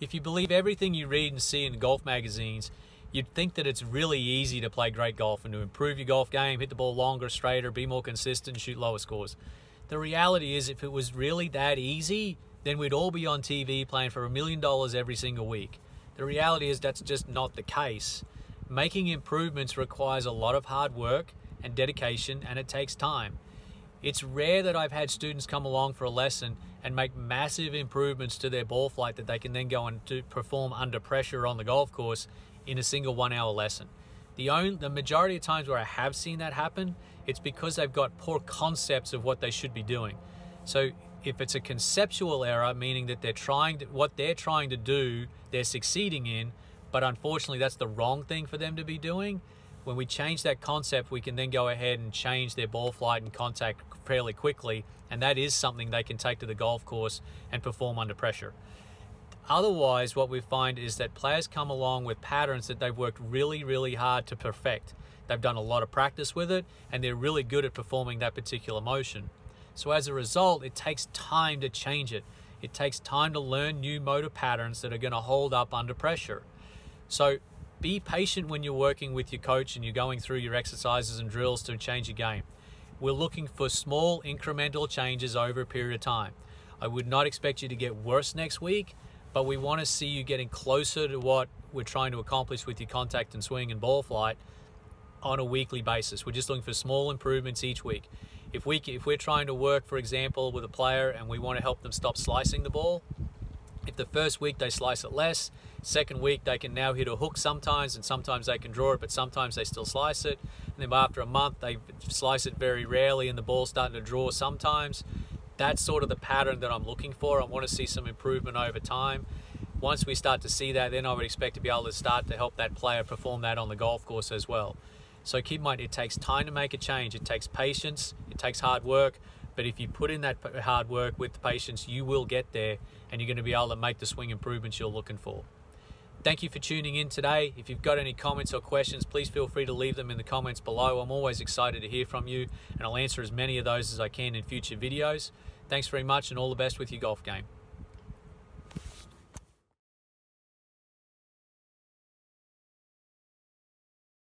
If you believe everything you read and see in golf magazines, you'd think that it's really easy to play great golf and to improve your golf game, hit the ball longer, straighter, be more consistent, shoot lower scores. The reality is, if it was really that easy, then we'd all be on TV playing for $1 million every single week. The reality is that's just not the case. Making improvements requires a lot of hard work and dedication, and it takes time. It's rare that I've had students come along for a lesson and make massive improvements to their ball flight that they can then go and perform under pressure on the golf course in a single 1 hour lesson. The majority of times where I have seen that happen, it's because they've got poor concepts of what they should be doing. So if it's a conceptual error, meaning that what they're trying to do, they're succeeding in, but unfortunately that's the wrong thing for them to be doing, when we change that concept, we can then go ahead and change their ball flight and contact fairly quickly, and that is something they can take to the golf course and perform under pressure. Otherwise, what we find is that players come along with patterns that they've worked really, really hard to perfect. They've done a lot of practice with it, and they're really good at performing that particular motion. So as a result, it takes time to change it. It takes time to learn new motor patterns that are going to hold up under pressure. So be patient when you're working with your coach and you're going through your exercises and drills to change your game. We're looking for small incremental changes over a period of time. I would not expect you to get worse next week, but we want to see you getting closer to what we're trying to accomplish with your contact and swing and ball flight on a weekly basis. We're just looking for small improvements each week. If we're trying to work, for example, with a player and we want to help them stop slicing the ball, if the first week they slice it less, second week they can now hit a hook sometimes, and sometimes they can draw it, but sometimes they still slice it. And then after a month, they slice it very rarely and the ball's starting to draw sometimes. That's sort of the pattern that I'm looking for. I want to see some improvement over time. Once we start to see that, then I would expect to be able to start to help that player perform that on the golf course as well. So keep in mind, it takes time to make a change. It takes patience, it takes hard work, but if you put in that hard work with the patience, you will get there and you're going to be able to make the swing improvements you're looking for. Thank you for tuning in today. If you've got any comments or questions, please feel free to leave them in the comments below. I'm always excited to hear from you, and I'll answer as many of those as I can in future videos. Thanks very much, and all the best with your golf game.